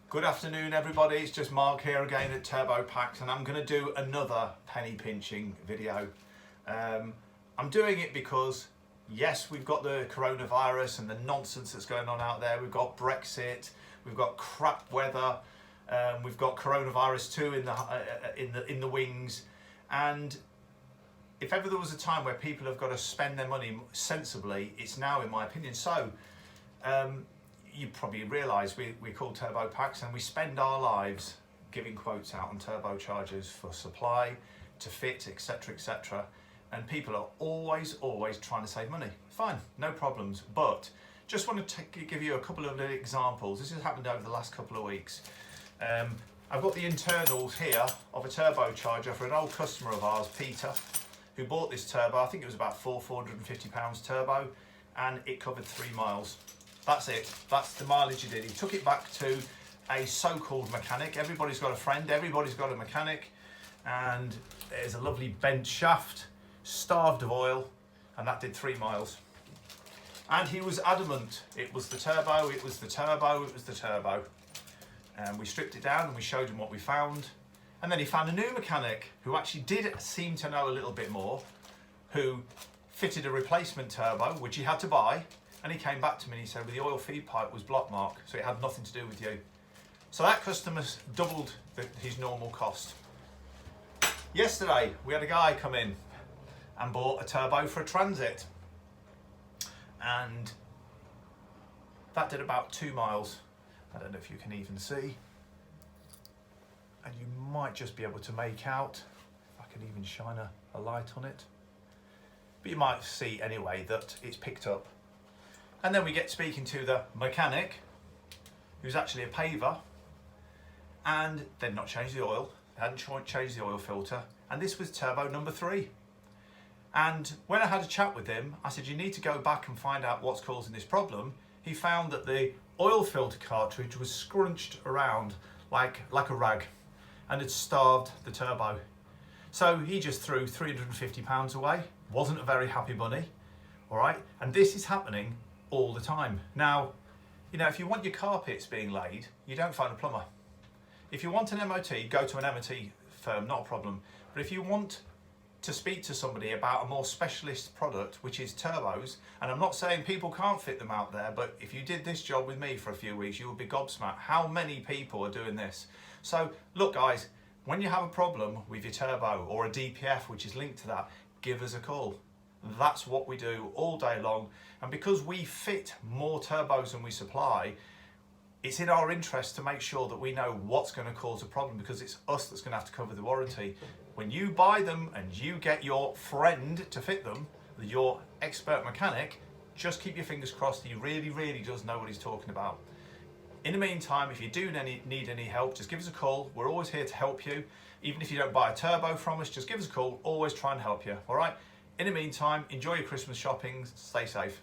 Good afternoon everybody, it's just Mark here again at Turbo Packs, and I'm going to do another penny pinching video. I'm doing it because yes, we've got the coronavirus and the nonsense that's going on out there. We've got Brexit, we've got crap weather, we've got coronavirus too in the wings, and if ever there was a time where people have got to spend their money sensibly, it's now, in my opinion. So you probably realise we call Turbo Packs, and we spend our lives giving quotes out on turbochargers for supply, to fit, etc, etc, and people are always trying to save money. Fine, no problems, but just want to give you a couple of little examples. This has happened over the last couple of weeks. I've got the internals here of a turbocharger for an old customer of ours, Peter, who bought this turbo. I think it was about £450 turbo, and it covered 3 miles. That's it, that's the mileage he did. He took it back to a so-called mechanic. Everybody's got a friend, everybody's got a mechanic, and there's a lovely bent shaft, starved of oil, and that did 3 miles. And he was adamant, it was the turbo, it was the turbo, it was the turbo. And we stripped it down and we showed him what we found. And then he found a new mechanic who actually did seem to know a little bit more, who fitted a replacement turbo, which he had to buy. And he came back to me and he said, well, the oil feed pipe was block mark, so it had nothing to do with you. So that customer's doubled his normal cost. Yesterday, we had a guy come in and bought a turbo for a Transit. And that did about 2 miles. I don't know if you can even see. And you might just be able to make out, if I can even shine a light on it. But you might see anyway that it's picked up. And then we get speaking to the mechanic, who's actually a paver, and they'd not changed the oil, they hadn't changed the oil filter, and this was turbo number 3. And when I had a chat with him, I said, you need to go back and find out what's causing this problem. He found that the oil filter cartridge was scrunched around like a rag and had starved the turbo. So he just threw £350 away. Wasn't a very happy bunny, all right? And this is happening all the time. Now, you know, if you want your carpets being laid, you don't phone a plumber. If you want an MOT, go to an MOT firm, not a problem. But if you want to speak to somebody about a more specialist product, which is turbos, and I'm not saying people can't fit them out there, but if you did this job with me for a few weeks, you would be gobsmacked how many people are doing this. So look guys, when you have a problem with your turbo or a DPF which is linked to that, give us a call. That's what we do all day long, and because we fit more turbos than we supply, it's in our interest to make sure that we know what's going to cause a problem, because it's us that's going to have to cover the warranty. When you buy them and you get your friend to fit them, your expert mechanic, just keep your fingers crossed he really does know what he's talking about. In the meantime, if you do need any help, just give us a call. We're always here to help you. Even if you don't buy a turbo from us, just give us a call. Always try and help you, all right? In the meantime, enjoy your Christmas shopping. Stay safe.